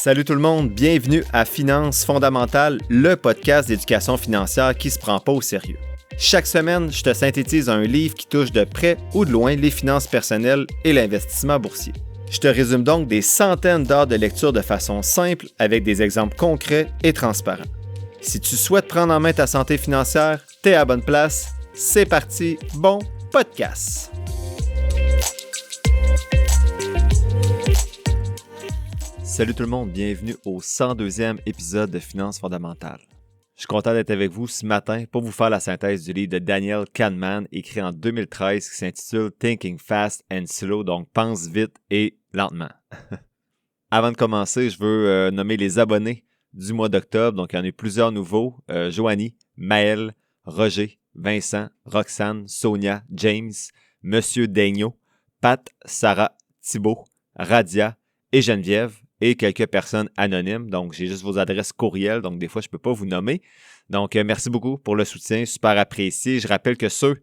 Salut tout le monde, bienvenue à Finances fondamentales, le podcast d'éducation financière qui se prend pas au sérieux. Chaque semaine, je te synthétise un livre qui touche de près ou de loin les finances personnelles et l'investissement boursier. Je te résume donc des centaines d'heures de lecture de façon simple avec des exemples concrets et transparents. Si tu souhaites prendre en main ta santé financière, t'es à la bonne place. C'est parti, bon podcast! Salut tout le monde, bienvenue au 102e épisode de Finances fondamentales. Je suis content d'être avec vous ce matin pour vous faire la synthèse du livre de Daniel Kahneman écrit en 2013 qui s'intitule Thinking Fast and Slow, donc pense vite et lentement. Avant de commencer, je veux nommer les abonnés du mois d'octobre, donc il y en a eu plusieurs nouveaux, Joanie, Maël, Roger, Vincent, Roxane, Sonia, James, Monsieur Daigneault, Pat, Sarah, Thibault, Radia et Geneviève. Et quelques personnes anonymes. Donc, j'ai juste vos adresses courriel. Donc, des fois, je ne peux pas vous nommer. Donc, merci beaucoup pour le soutien. Super apprécié. Je rappelle que ceux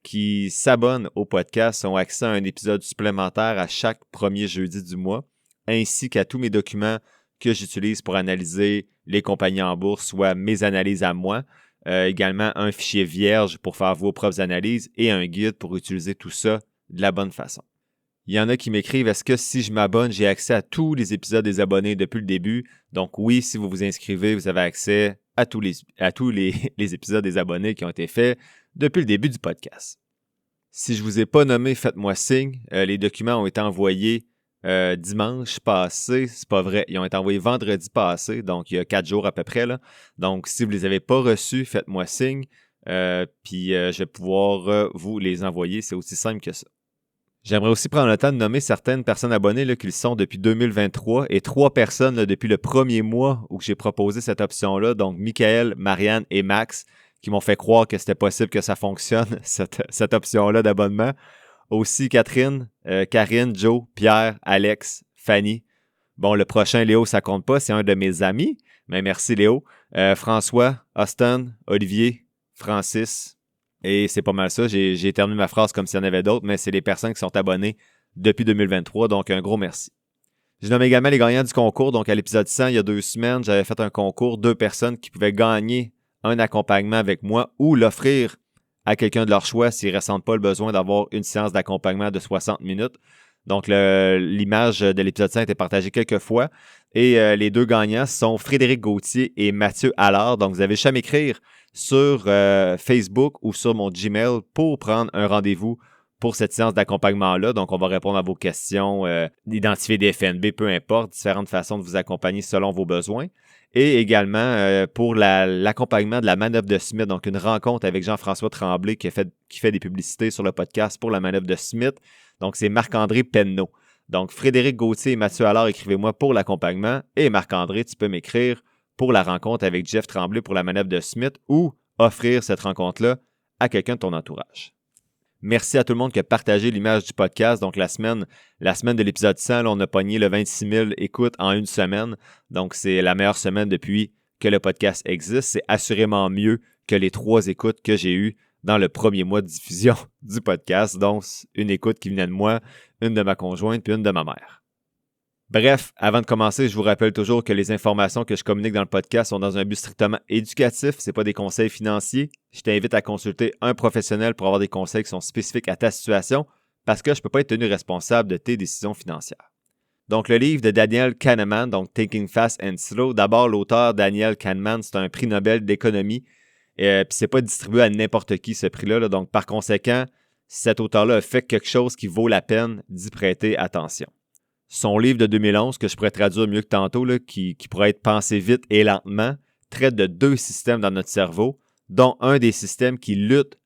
qui s'abonnent au podcast ont accès à un épisode supplémentaire à chaque premier jeudi du mois, ainsi qu'à tous mes documents que j'utilise pour analyser les compagnies en bourse, soit mes analyses à moi, également un fichier vierge pour faire vos propres analyses et un guide pour utiliser tout ça de la bonne façon. Il y en a qui m'écrivent, est-ce que si je m'abonne, j'ai accès à tous les épisodes des abonnés depuis le début? Donc oui, si vous vous inscrivez, vous avez accès à tous les épisodes des abonnés qui ont été faits depuis le début du podcast. Si je ne vous ai pas nommé, faites-moi signe. Les documents ont été envoyés dimanche passé. C'est pas vrai, ils ont été envoyés vendredi passé, donc il y a 4 jours à peu près, là. Donc si vous ne les avez pas reçus, faites-moi signe. Puis je vais pouvoir vous les envoyer. C'est aussi simple que ça. J'aimerais aussi prendre le temps de nommer certaines personnes abonnées là, qui le sont depuis 2023 et 3 personnes là, depuis le premier mois où j'ai proposé cette option-là. Donc, Michael, Marianne et Max qui m'ont fait croire que c'était possible que ça fonctionne, cette option-là d'abonnement. Aussi Catherine, Karine, Joe, Pierre, Alex, Fanny. Bon, le prochain, Léo, ça compte pas, c'est un de mes amis. Mais merci Léo. François, Austin, Olivier, Francis. Et c'est pas mal ça. J'ai terminé ma phrase comme s'il y en avait d'autres, mais c'est les personnes qui sont abonnées depuis 2023, donc un gros merci. Je nomme également les gagnants du concours. Donc à l'épisode 100, il y a 2 semaines, j'avais fait un concours, 2 personnes qui pouvaient gagner un accompagnement avec moi ou l'offrir à quelqu'un de leur choix s'ils ne ressentent pas le besoin d'avoir une séance d'accompagnement de 60 minutes. Donc l'image de l'épisode 100 a été partagée quelques fois. Et les 2 gagnants sont Frédéric Gauthier et Mathieu Allard. Donc vous avez juste à m'écrire sur Facebook ou sur mon Gmail pour prendre un rendez-vous pour cette séance d'accompagnement-là. Donc, on va répondre à vos questions, identifier des FNB, peu importe, différentes façons de vous accompagner selon vos besoins. Et également pour l'accompagnement de la manœuvre de Smith, donc une rencontre avec Jean-François Tremblay qui fait des publicités sur le podcast pour la manœuvre de Smith. Donc, c'est Marc-André Penneau. Donc, Frédéric Gauthier et Mathieu Allard, écrivez-moi pour l'accompagnement. Et Marc-André, tu peux m'écrire pour la rencontre avec Jeff Tremblay pour la manœuvre de Smith ou offrir cette rencontre-là à quelqu'un de ton entourage. Merci à tout le monde qui a partagé l'image du podcast. Donc, la semaine de l'épisode 100, là, on a pogné le 26 000 écoutes en une semaine. Donc, c'est la meilleure semaine depuis que le podcast existe. C'est assurément mieux que les 3 écoutes que j'ai eues dans le premier mois de diffusion du podcast. Donc, une écoute qui venait de moi, une de ma conjointe puis une de ma mère. Bref, avant de commencer, je vous rappelle toujours que les informations que je communique dans le podcast sont dans un but strictement éducatif, ce n'est pas des conseils financiers. Je t'invite à consulter un professionnel pour avoir des conseils qui sont spécifiques à ta situation parce que je ne peux pas être tenu responsable de tes décisions financières. Donc, le livre de Daniel Kahneman, donc Thinking Fast and Slow. D'abord, l'auteur Daniel Kahneman, c'est un prix Nobel d'économie. Puis c'est pas distribué à n'importe qui ce prix-là. Donc, par conséquent, cet auteur-là a fait quelque chose qui vaut la peine d'y prêter attention. Son livre de 2011, que je pourrais traduire mieux que tantôt, là, qui pourrait être Penser vite et lentement, traite de 2 systèmes dans notre cerveau, dont un des systèmes qui lutte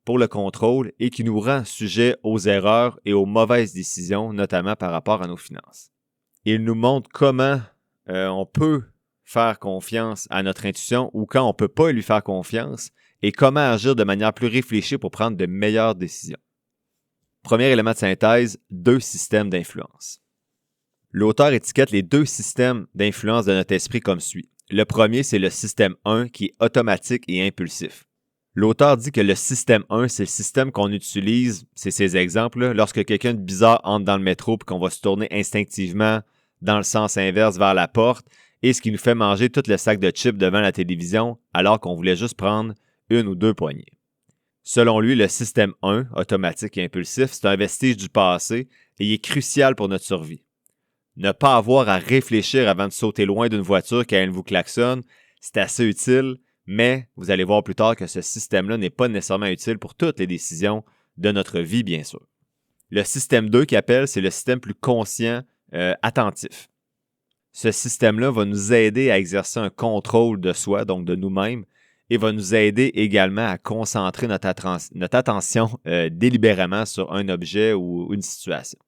pour le contrôle et qui nous rend sujet aux erreurs et aux mauvaises décisions, notamment par rapport à nos finances. Il nous montre comment on peut faire confiance à notre intuition ou quand on ne peut pas lui faire confiance et comment agir de manière plus réfléchie pour prendre de meilleures décisions. Premier élément de synthèse, 2 systèmes d'influence. L'auteur étiquette les 2 systèmes d'influence de notre esprit comme suit. Le premier, c'est le système 1 qui est automatique et impulsif. L'auteur dit que le système 1, c'est le système qu'on utilise, c'est ces exemples, là, lorsque quelqu'un de bizarre entre dans le métro et qu'on va se tourner instinctivement dans le sens inverse vers la porte et ce qui nous fait manger tout le sac de chips devant la télévision alors qu'on voulait juste prendre une ou deux poignées. Selon lui, le système 1, automatique et impulsif, c'est un vestige du passé et il est crucial pour notre survie. Ne pas avoir à réfléchir avant de sauter loin d'une voiture quand elle vous klaxonne, c'est assez utile, mais vous allez voir plus tard que ce système-là n'est pas nécessairement utile pour toutes les décisions de notre vie, bien sûr. Le système 2 qu'il appelle, c'est le système plus conscient, attentif. Ce système-là va nous aider à exercer un contrôle de soi, donc de nous-mêmes, et va nous aider également à concentrer notre attention délibérément sur un objet ou une situation.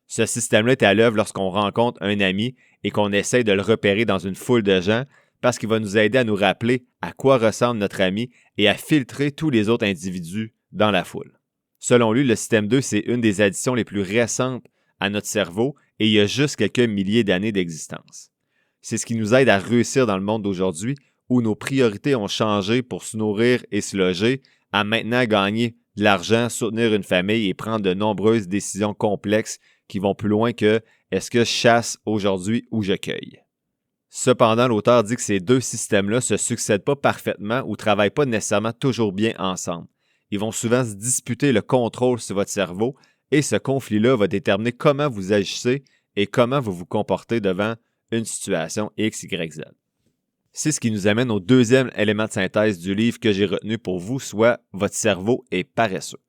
Ce système-là est à l'œuvre lorsqu'on rencontre un ami et qu'on essaie de le repérer dans une foule de gens parce qu'il va nous aider à nous rappeler à quoi ressemble notre ami et à filtrer tous les autres individus dans la foule. Selon lui, le système 2, c'est une des additions les plus récentes à notre cerveau et il y a juste quelques milliers d'années d'existence. C'est ce qui nous aide à réussir dans le monde d'aujourd'hui où nos priorités ont changé pour se nourrir et se loger à maintenant gagner de l'argent, soutenir une famille et prendre de nombreuses décisions complexes qui vont plus loin que « est-ce que je chasse aujourd'hui ou je cueille ?» Cependant, l'auteur dit que ces deux systèmes-là ne se succèdent pas parfaitement ou ne travaillent pas nécessairement toujours bien ensemble. Ils vont souvent se disputer le contrôle sur votre cerveau et ce conflit-là va déterminer comment vous agissez et comment vous vous comportez devant une situation X, Y, Z. C'est ce qui nous amène au deuxième élément de synthèse du livre que j'ai retenu pour vous, soit « Votre cerveau est paresseux ».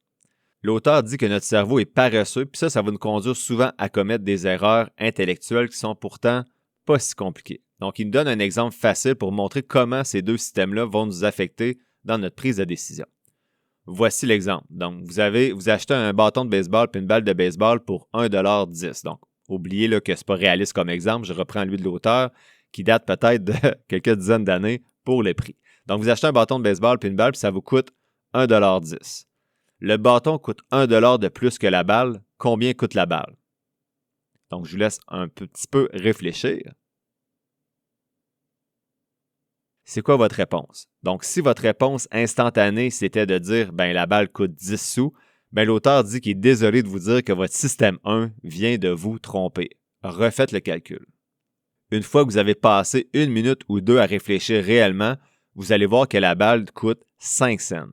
L'auteur dit que notre cerveau est paresseux, puis ça va nous conduire souvent à commettre des erreurs intellectuelles qui sont pourtant pas si compliquées. Donc, il nous donne un exemple facile pour montrer comment ces deux systèmes-là vont nous affecter dans notre prise de décision. Voici l'exemple. Donc, vous achetez un bâton de baseball puis une balle de baseball pour 1,10 $. Donc, oubliez là, que ce n'est pas réaliste comme exemple. Je reprends lui de l'auteur qui date peut-être de quelques dizaines d'années pour le prix. Donc, vous achetez un bâton de baseball puis une balle puis ça vous coûte 1,10 $. Le bâton coûte 1 $ de plus que la balle. Combien coûte la balle? Donc, je vous laisse un petit peu réfléchir. C'est quoi votre réponse? Donc, si votre réponse instantanée, c'était de dire « la balle coûte 10 sous », l'auteur dit qu'il est désolé de vous dire que votre système 1 vient de vous tromper. Refaites le calcul. Une fois que vous avez passé 1 minute ou 2 à réfléchir réellement, vous allez voir que la balle coûte 5 cents.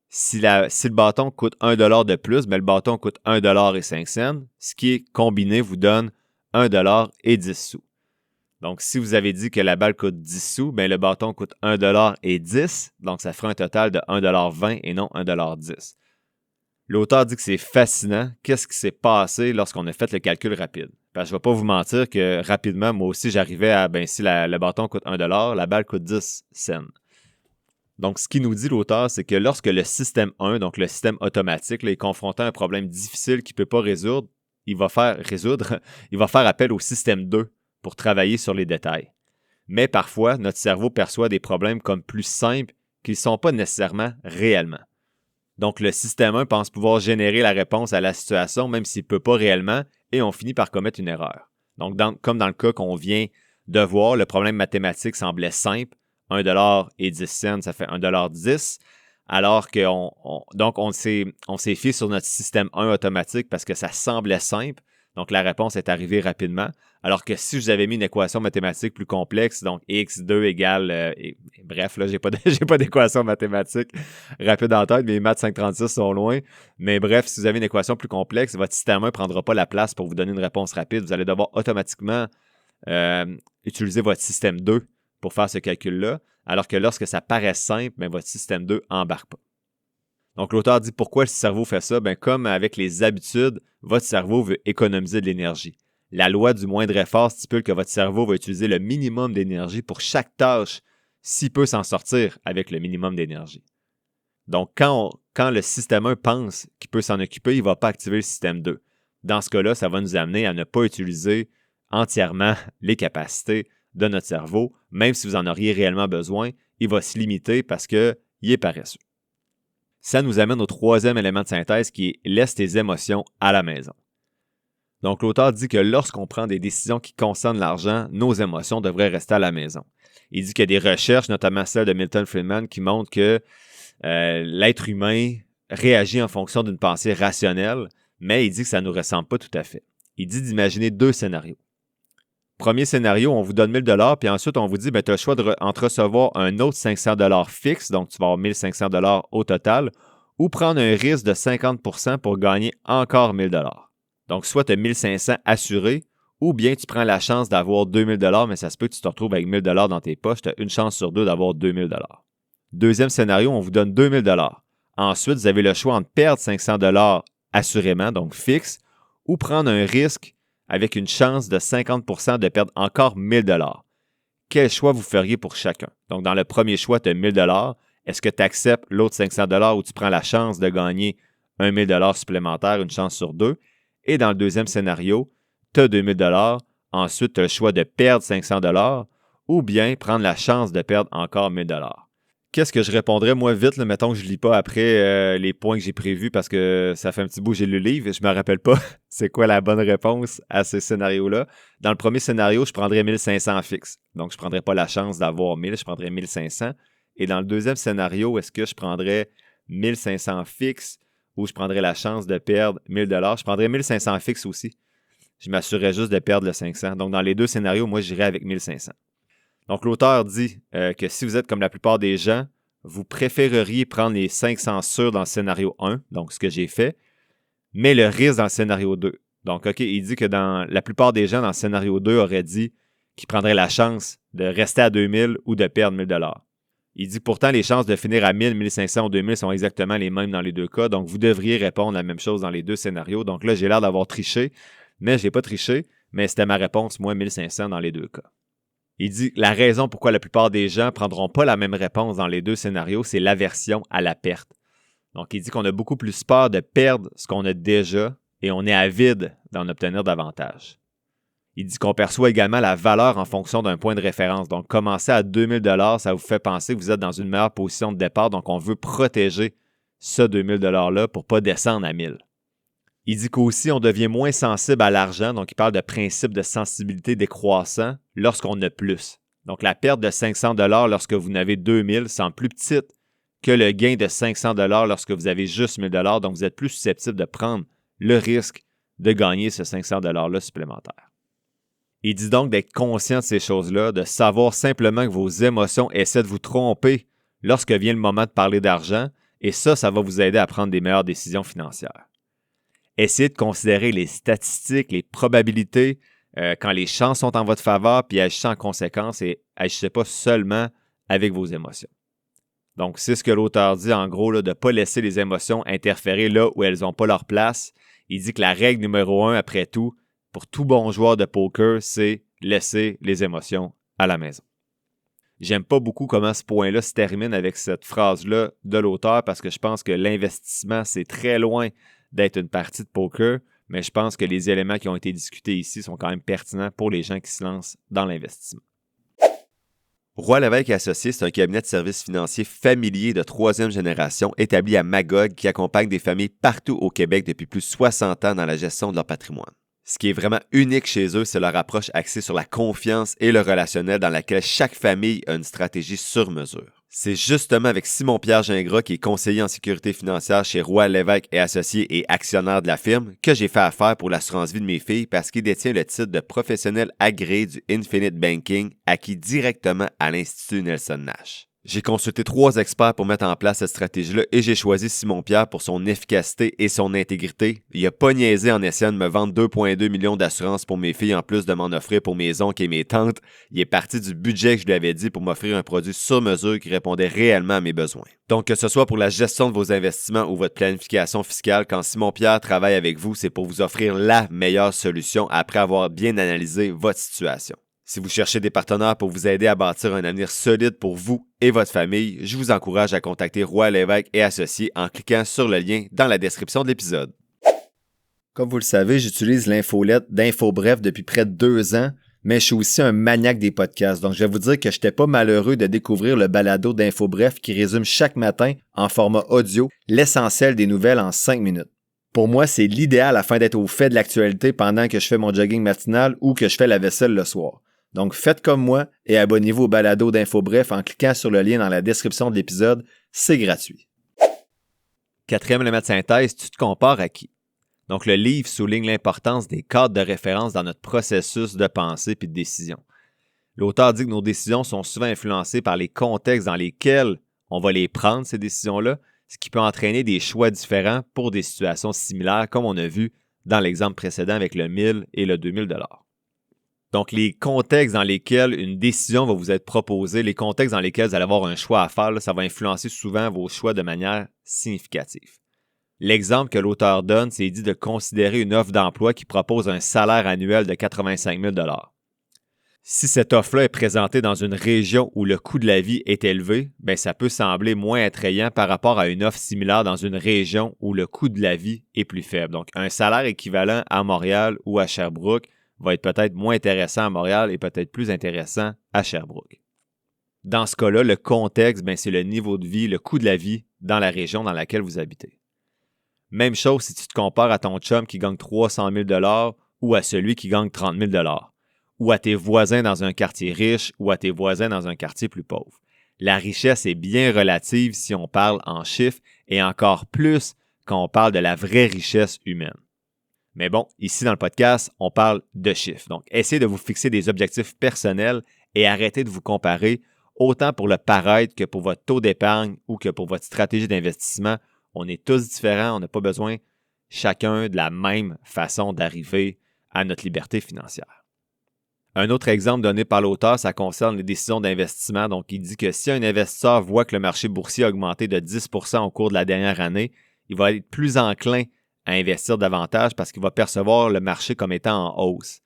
Si le bâton coûte 1 $ de plus, le bâton coûte 1 $ et 5 cents, ce qui est combiné vous donne 1 $ et 10 sous. Donc, si vous avez dit que la balle coûte 10 sous, le bâton coûte 1 $ et 10, donc ça fera un total de 1,20 $ et non 1,10 $. L'auteur dit que c'est fascinant. Qu'est-ce qui s'est passé lorsqu'on a fait le calcul rapide? Parce que je ne vais pas vous mentir que rapidement, moi aussi, j'arrivais à, si le bâton coûte 1 $, la balle coûte 10 cents. Donc, ce qu'il nous dit, l'auteur, c'est que lorsque le système 1, donc le système automatique, est confronté à un problème difficile qu'il ne peut pas résoudre, il va faire appel au système 2 pour travailler sur les détails. Mais parfois, notre cerveau perçoit des problèmes comme plus simples qu'ils ne sont pas nécessairement réellement. Donc, le système 1 pense pouvoir générer la réponse à la situation, même s'il ne peut pas réellement, et on finit par commettre une erreur. Donc, comme dans le cas qu'on vient de voir, le problème mathématique semblait simple, 1 $ et 10 cents, ça fait 1,10 $, alors qu'on s'est fié sur notre système 1 automatique parce que ça semblait simple, donc la réponse est arrivée rapidement, alors que si je vous avais mis une équation mathématique plus complexe, donc x2 égale, bref, là, j'ai pas d'équation mathématique rapide en tête, mes maths 536 sont loin, mais bref, si vous avez une équation plus complexe, votre système 1 ne prendra pas la place pour vous donner une réponse rapide, vous allez devoir automatiquement utiliser votre système 2 pour faire ce calcul-là, alors que lorsque ça paraît simple, votre système 2 n'embarque pas. Donc, l'auteur dit pourquoi le cerveau fait ça? Comme avec les habitudes, votre cerveau veut économiser de l'énergie. La loi du moindre effort stipule que votre cerveau va utiliser le minimum d'énergie pour chaque tâche s'il peut s'en sortir avec le minimum d'énergie. Donc, quand le système 1 pense qu'il peut s'en occuper, il ne va pas activer le système 2. Dans ce cas-là, ça va nous amener à ne pas utiliser entièrement les capacités de notre cerveau, même si vous en auriez réellement besoin, il va se limiter parce qu'il est paresseux. Ça nous amène au troisième élément de synthèse qui est « laisse tes émotions à la maison ». Donc, l'auteur dit que lorsqu'on prend des décisions qui concernent l'argent, nos émotions devraient rester à la maison. Il dit qu'il y a des recherches, notamment celle de Milton Friedman, qui montrent que l'être humain réagit en fonction d'une pensée rationnelle, mais il dit que ça ne nous ressemble pas tout à fait. Il dit d'imaginer 2 scénarios. Premier scénario, on vous donne 1000 $, puis ensuite, on vous dit, tu as le choix entre recevoir un autre 500 $ fixe, donc tu vas avoir 1500 $ au total, ou prendre un risque de 50% pour gagner encore 1000 $. Donc, soit tu as 1500 assurés, ou bien tu prends la chance d'avoir 2000 $, mais ça se peut que tu te retrouves avec 1000 $ dans tes poches, tu as une chance sur deux d'avoir 2000 $. Deuxième scénario, on vous donne 2000 $. Ensuite, vous avez le choix entre perdre 500 $ assurément, donc fixe, ou prendre un risque avec une chance de 50% de perdre encore 1000 $. Quel choix vous feriez pour chacun? Donc, dans le premier choix, tu as 1000 $. Est-ce que tu acceptes l'autre 500 $ ou tu prends la chance de gagner 1000 $ supplémentaire, une chance sur deux? Et dans le deuxième scénario, tu as 2000 $. Ensuite, tu as le choix de perdre 500 $ ou bien prendre la chance de perdre encore 1000 $. Qu'est-ce que je répondrais, moi, vite, là, mettons que je ne lis pas après les points que j'ai prévus parce que ça fait un petit bout que j'ai lu le livre et je ne me rappelle pas c'est quoi la bonne réponse à ces scénarios-là. Dans le premier scénario, je prendrais 1500 fixe. Donc, je ne prendrais pas la chance d'avoir 1000, je prendrais 1500. Et dans le deuxième scénario, est-ce que je prendrais 1500 fixe ou je prendrais la chance de perdre 1000 $? Je prendrais 1500 fixe aussi. Je m'assurerais juste de perdre le 500. Donc, dans les deux scénarios, moi, j'irais avec 1500. Donc, l'auteur dit que si vous êtes comme la plupart des gens, vous préféreriez prendre les 500 sûrs dans le scénario 1, donc ce que j'ai fait, mais le risque dans le scénario 2. Donc, OK, il dit que dans la plupart des gens dans le scénario 2 auraient dit qu'ils prendraient la chance de rester à 2000 ou de perdre 1000 $. Il dit pourtant les chances de finir à 1000, 1500 ou 2000 sont exactement les mêmes dans les deux cas, donc vous devriez répondre la même chose dans les deux scénarios. Donc là, j'ai l'air d'avoir triché, mais je n'ai pas triché, mais c'était ma réponse, moi, 1500 dans les deux cas. Il dit la raison pourquoi la plupart des gens ne prendront pas la même réponse dans les deux scénarios, c'est l'aversion à la perte. Donc, il dit qu'on a beaucoup plus peur de perdre ce qu'on a déjà et on est avide d'en obtenir davantage. Il dit qu'on perçoit également la valeur en fonction d'un point de référence. Donc, commencer à 2000 $, ça vous fait penser que vous êtes dans une meilleure position de départ. Donc, on veut protéger ce 2000 $-là pour ne pas descendre à 1000. Il dit qu'aussi, on devient moins sensible à l'argent. Donc, il parle de principe de sensibilité décroissant lorsqu'on a plus. Donc, la perte de 500 $ lorsque vous n'avez 2000 semble plus petite que le gain de 500 $ lorsque vous avez juste 1000 $. Donc, vous êtes plus susceptible de prendre le risque de gagner ce 500 $-là supplémentaire. Il dit donc d'être conscient de ces choses-là, de savoir simplement que vos émotions essaient de vous tromper lorsque vient le moment de parler d'argent. Et ça va vous aider à prendre des meilleures décisions financières. Essayez de considérer les statistiques, les probabilités, quand les chances sont en votre faveur, puis agissez en conséquence et agissez pas seulement avec vos émotions. Donc, c'est ce que l'auteur dit, en gros, là, de ne pas laisser les émotions interférer là où elles n'ont pas leur place. Il dit que la règle numéro 1, après tout, pour tout bon joueur de poker, c'est laisser les émotions à la maison. J'aime pas beaucoup comment ce point-là se termine avec cette phrase-là de l'auteur parce que je pense que l'investissement, c'est très loin d'être une partie de poker, mais je pense que les éléments qui ont été discutés ici sont quand même pertinents pour les gens qui se lancent dans l'investissement. Roy Lévesque et Associés, c'est un cabinet de services financiers familier de troisième génération établi à Magog qui accompagne des familles partout au Québec depuis plus de 60 ans dans la gestion de leur patrimoine. Ce qui est vraiment unique chez eux, c'est leur approche axée sur la confiance et le relationnel dans laquelle chaque famille a une stratégie sur mesure. C'est justement avec Simon-Pierre Gingras, qui est conseiller en sécurité financière chez Roy Lévesque et Associés et actionnaire de la firme, que j'ai fait affaire pour l'assurance vie de mes filles parce qu'il détient le titre de professionnel agréé du Infinite Banking acquis directement à l'Institut Nelson Nash. J'ai consulté 3 experts pour mettre en place cette stratégie-là et j'ai choisi Simon-Pierre pour son efficacité et son intégrité. Il n'a pas niaisé en essayant de me vendre 2,2 millions d'assurances pour mes filles en plus de m'en offrir pour mes oncles et mes tantes. Il est parti du budget que je lui avais dit pour m'offrir un produit sur mesure qui répondait réellement à mes besoins. Donc, que ce soit pour la gestion de vos investissements ou votre planification fiscale, quand Simon-Pierre travaille avec vous, c'est pour vous offrir la meilleure solution après avoir bien analysé votre situation. Si vous cherchez des partenaires pour vous aider à bâtir un avenir solide pour vous et votre famille, je vous encourage à contacter Roy Lévesque et Associés en cliquant sur le lien dans la description de l'épisode. Comme vous le savez, j'utilise l'infolette d'InfoBref depuis près de 2 ans, mais je suis aussi un maniaque des podcasts. Donc, je vais vous dire que je n'étais pas malheureux de découvrir le balado d'InfoBref qui résume chaque matin, en format audio, l'essentiel des nouvelles en 5 minutes. Pour moi, c'est l'idéal afin d'être au fait de l'actualité pendant que je fais mon jogging matinal ou que je fais la vaisselle le soir. Donc, faites comme moi et abonnez-vous au balado d'InfoBref en cliquant sur le lien dans la description de l'épisode. C'est gratuit. 4e élément de synthèse, tu te compares à qui? Donc, le livre souligne l'importance des cadres de référence dans notre processus de pensée et de décision. L'auteur dit que nos décisions sont souvent influencées par les contextes dans lesquels on va les prendre, ces décisions-là, ce qui peut entraîner des choix différents pour des situations similaires, comme on a vu dans l'exemple précédent avec le 1000 et le 2000 $. Donc, les contextes dans lesquels une décision va vous être proposée, les contextes dans lesquels vous allez avoir un choix à faire, là, ça va influencer souvent vos choix de manière significative. L'exemple que l'auteur donne, c'est dit de considérer une offre d'emploi qui propose un salaire annuel de 85 000 $. Si cette offre-là est présentée dans une région où le coût de la vie est élevé, bien, ça peut sembler moins attrayant par rapport à une offre similaire dans une région où le coût de la vie est plus faible. Donc, un salaire équivalent à Montréal ou à Sherbrooke va être peut-être moins intéressant à Montréal et peut-être plus intéressant à Sherbrooke. Dans ce cas-là, le contexte, bien, c'est le niveau de vie, le coût de la vie dans la région dans laquelle vous habitez. Même chose si tu te compares à ton chum qui gagne 300 000 $ ou à celui qui gagne 30 000 $. Ou à tes voisins dans un quartier riche ou à tes voisins dans un quartier plus pauvre. La richesse est bien relative si on parle en chiffres et encore plus quand on parle de la vraie richesse humaine. Mais bon, ici dans le podcast, on parle de chiffres. Donc, essayez de vous fixer des objectifs personnels et arrêtez de vous comparer autant pour le paraître que pour votre taux d'épargne ou que pour votre stratégie d'investissement. On est tous différents, on n'a pas besoin chacun de la même façon d'arriver à notre liberté financière. Un autre exemple donné par l'auteur, ça concerne les décisions d'investissement. Donc, il dit que si un investisseur voit que le marché boursier a augmenté de 10 % au cours de la dernière année, il va être plus enclin à investir davantage parce qu'il va percevoir le marché comme étant en hausse.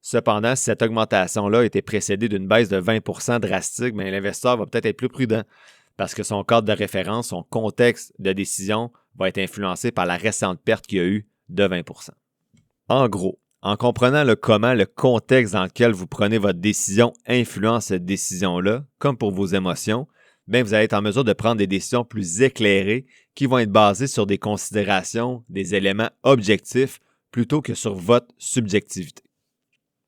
Cependant, si cette augmentation-là était précédée d'une baisse de 20 % drastique, bien, l'investisseur va peut-être être plus prudent parce que son cadre de référence, son contexte de décision va être influencé par la récente perte qu'il y a eu de 20 %. En gros, en comprenant le comment, le contexte dans lequel vous prenez votre décision influence cette décision-là, comme pour vos émotions, bien, vous allez être en mesure de prendre des décisions plus éclairées qui vont être basées sur des considérations, des éléments objectifs plutôt que sur votre subjectivité.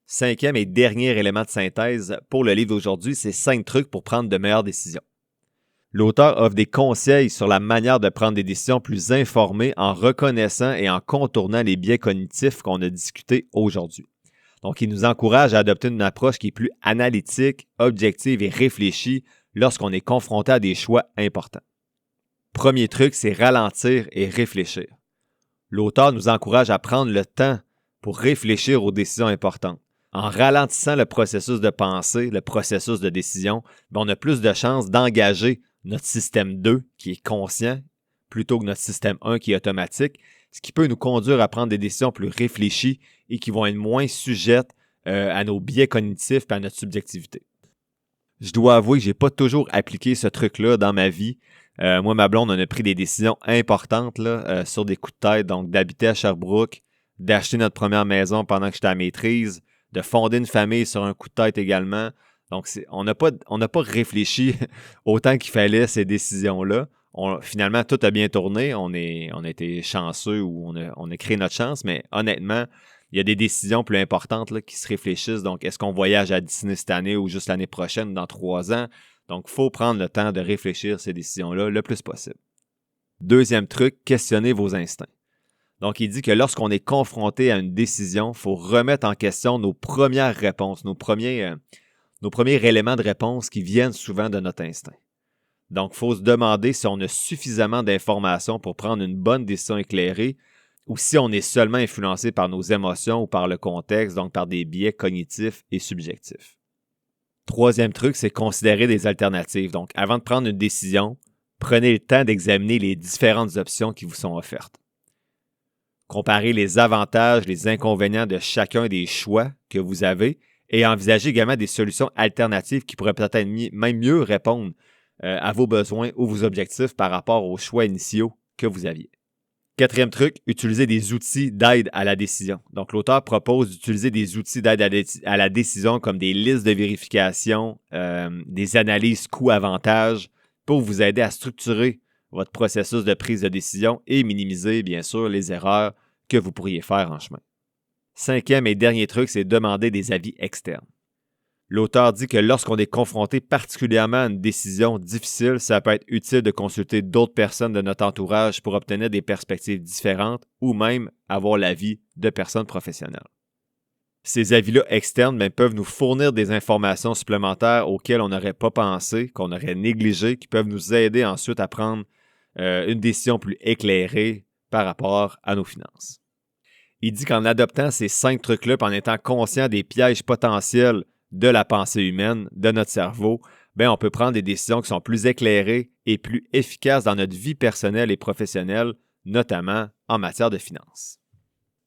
Cinquième et dernier élément de synthèse pour le livre d'aujourd'hui, c'est 5 trucs pour prendre de meilleures décisions. L'auteur offre des conseils sur la manière de prendre des décisions plus informées en reconnaissant et en contournant les biais cognitifs qu'on a discutés aujourd'hui. Donc, il nous encourage à adopter une approche qui est plus analytique, objective et réfléchie lorsqu'on est confronté à des choix importants. Premier truc, c'est ralentir et réfléchir. L'auteur nous encourage à prendre le temps pour réfléchir aux décisions importantes. En ralentissant le processus de pensée, le processus de décision, on a plus de chances d'engager notre système 2 qui est conscient plutôt que notre système 1 qui est automatique, ce qui peut nous conduire à prendre des décisions plus réfléchies et qui vont être moins sujettes à nos biais cognitifs et à notre subjectivité. Je dois avouer que je n'ai pas toujours appliqué ce truc-là dans ma vie. Moi, ma blonde, on a pris des décisions importantes là, sur des coups de tête, donc d'habiter à Sherbrooke, d'acheter notre première maison pendant que j'étais à maîtrise, de fonder une famille sur un coup de tête également. Donc, on n'a pas réfléchi autant qu'il fallait ces décisions-là. Finalement, tout a bien tourné. On a été chanceux ou on a créé notre chance, mais honnêtement, il y a des décisions plus importantes là, qui se réfléchissent. Donc, est-ce qu'on voyage à Disney cette année ou juste l'année prochaine, dans 3 ans? Donc, il faut prendre le temps de réfléchir ces décisions-là le plus possible. Deuxième truc, questionnez vos instincts. Donc, il dit que lorsqu'on est confronté à une décision, il faut remettre en question nos premières réponses, nos premiers éléments de réponse qui viennent souvent de notre instinct. Donc, il faut se demander si on a suffisamment d'informations pour prendre une bonne décision éclairée ou si on est seulement influencé par nos émotions ou par le contexte, donc par des biais cognitifs et subjectifs. Troisième truc, c'est considérer des alternatives. Donc, avant de prendre une décision, prenez le temps d'examiner les différentes options qui vous sont offertes. Comparez les avantages, les inconvénients de chacun des choix que vous avez et envisagez également des solutions alternatives qui pourraient peut-être même mieux répondre à vos besoins ou vos objectifs par rapport aux choix initiaux que vous aviez. Quatrième truc, utilisez des outils d'aide à la décision. Donc, l'auteur propose d'utiliser des outils d'aide à la décision comme des listes de vérification, des analyses coûts-avantages pour vous aider à structurer votre processus de prise de décision et minimiser, bien sûr, les erreurs que vous pourriez faire en chemin. Cinquième et dernier truc, c'est demander des avis externes. L'auteur dit que lorsqu'on est confronté particulièrement à une décision difficile, ça peut être utile de consulter d'autres personnes de notre entourage pour obtenir des perspectives différentes ou même avoir l'avis de personnes professionnelles. Ces avis-là externes peuvent nous fournir des informations supplémentaires auxquelles on n'aurait pas pensé, qu'on aurait négligées, qui peuvent nous aider ensuite à prendre une décision plus éclairée par rapport à nos finances. Il dit qu'en adoptant ces 5 trucs-là, en étant conscient des pièges potentiels de la pensée humaine, de notre cerveau, on peut prendre des décisions qui sont plus éclairées et plus efficaces dans notre vie personnelle et professionnelle, notamment en matière de finances.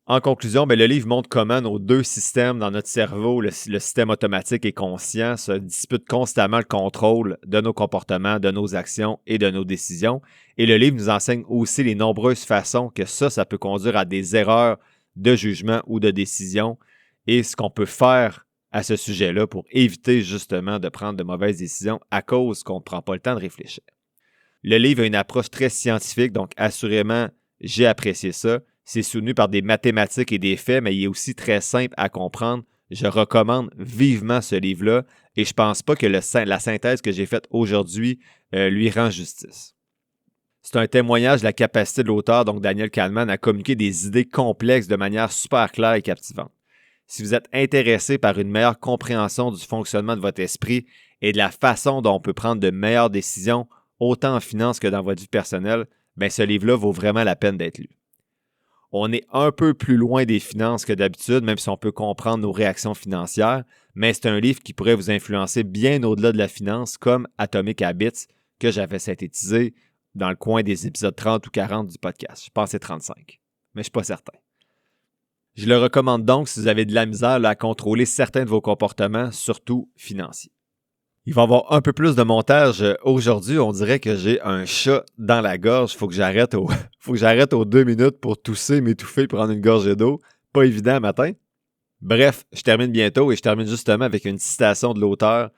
En conclusion, le livre montre comment nos 2 systèmes dans notre cerveau, le système automatique et conscient, se disputent constamment le contrôle de nos comportements, de nos actions et de nos décisions. Et le livre nous enseigne aussi les nombreuses façons que ça peut conduire à des erreurs de jugement ou de décision et ce qu'on peut faire à ce sujet-là pour éviter justement de prendre de mauvaises décisions à cause qu'on ne prend pas le temps de réfléchir. Le livre a une approche très scientifique, donc assurément, j'ai apprécié ça. C'est soutenu par des mathématiques et des faits, mais il est aussi très simple à comprendre. Je recommande vivement ce livre-là et je ne pense pas que la synthèse que j'ai faite aujourd'hui lui rend justice. C'est un témoignage de la capacité de l'auteur, donc Daniel Kahneman, à communiquer des idées complexes de manière super claire et captivante. Si vous êtes intéressé par une meilleure compréhension du fonctionnement de votre esprit et de la façon dont on peut prendre de meilleures décisions, autant en finance que dans votre vie personnelle, ce livre-là vaut vraiment la peine d'être lu. On est un peu plus loin des finances que d'habitude, même si on peut comprendre nos réactions financières, mais c'est un livre qui pourrait vous influencer bien au-delà de la finance, comme Atomic Habits, que j'avais synthétisé dans le coin des épisodes 30 ou 40 du podcast. Je pense que c'est 35, mais je ne suis pas certain. Je le recommande donc si vous avez de la misère à contrôler certains de vos comportements, surtout financiers. Il va y avoir un peu plus de montage aujourd'hui. On dirait que j'ai un chat dans la gorge. Il faut que j'arrête aux 2 minutes pour tousser, m'étouffer, prendre une gorgée d'eau. Pas évident matin. Bref, je termine bientôt et je termine justement avec une citation de l'auteur.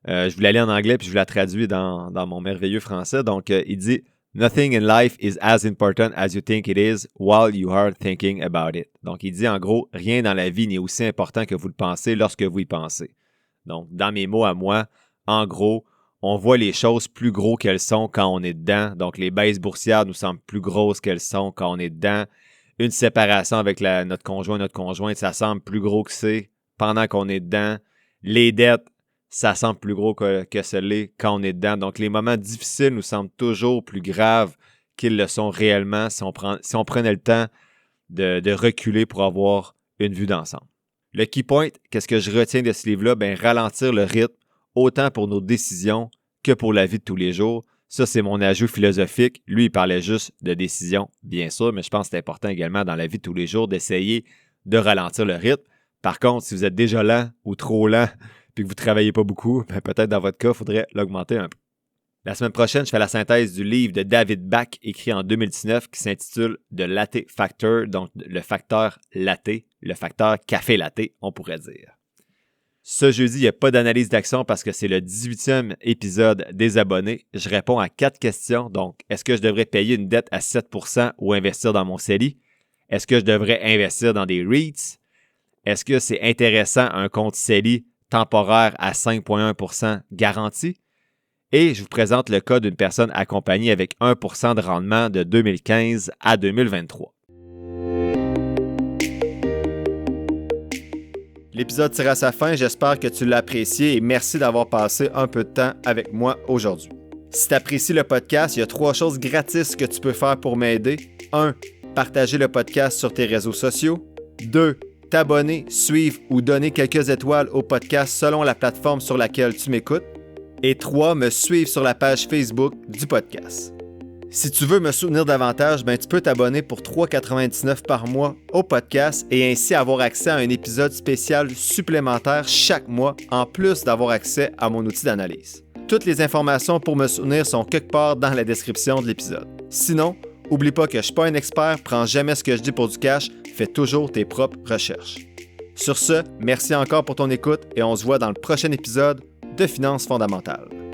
Je vous la lis en anglais puis je vous la traduis dans mon merveilleux français. Donc, il dit « Nothing in life is as important as you think it is while you are thinking about it. » Donc, il dit en gros, rien dans la vie n'est aussi important que vous le pensez lorsque vous y pensez. Donc, dans mes mots à moi, en gros, on voit les choses plus gros qu'elles sont quand on est dedans. Donc, les baisses boursières nous semblent plus grosses qu'elles sont quand on est dedans. Une séparation avec notre conjoint, notre conjointe, ça semble plus gros que c'est pendant qu'on est dedans. Les dettes, ça semble plus gros que ce l'est quand on est dedans. Donc, les moments difficiles nous semblent toujours plus graves qu'ils le sont réellement si on prenait le temps de reculer pour avoir une vue d'ensemble. Le key point, qu'est-ce que je retiens de ce livre-là? Ralentir le rythme, autant pour nos décisions que pour la vie de tous les jours. Ça, c'est mon ajout philosophique. Lui, il parlait juste de décisions, bien sûr, mais je pense que c'est important également dans la vie de tous les jours d'essayer de ralentir le rythme. Par contre, si vous êtes déjà lent ou trop lent puis que vous ne travaillez pas beaucoup, peut-être dans votre cas, il faudrait l'augmenter un peu. La semaine prochaine, je fais la synthèse du livre de David Bach, écrit en 2019, qui s'intitule « The Latte Factor », donc le facteur latte, le facteur café latte, on pourrait dire. Ce jeudi, il n'y a pas d'analyse d'action parce que c'est le 18e épisode des abonnés. Je réponds à 4 questions. Donc, est-ce que je devrais payer une dette à 7% ou investir dans mon CELI? Est-ce que je devrais investir dans des REITs? Est-ce que c'est intéressant un compte CELI temporaire à 5,1% garanti? Et je vous présente le cas d'une personne accompagnée avec 1% de rendement de 2015 à 2023. L'épisode tire à sa fin, j'espère que tu l'as apprécié et merci d'avoir passé un peu de temps avec moi aujourd'hui. Si tu apprécies le podcast, il y a 3 choses gratis que tu peux faire pour m'aider. 1. Partager le podcast sur tes réseaux sociaux. 2. T'abonner, suivre ou donner quelques étoiles au podcast selon la plateforme sur laquelle tu m'écoutes. Et 3. Me suivre sur la page Facebook du podcast. Si tu veux me soutenir davantage, tu peux t'abonner pour $3,99 par mois au podcast et ainsi avoir accès à un épisode spécial supplémentaire chaque mois, en plus d'avoir accès à mon outil d'analyse. Toutes les informations pour me soutenir sont quelque part dans la description de l'épisode. Sinon, oublie pas que je ne suis pas un expert, prends jamais ce que je dis pour du cash, fais toujours tes propres recherches. Sur ce, merci encore pour ton écoute et on se voit dans le prochain épisode de Finances fondamentales.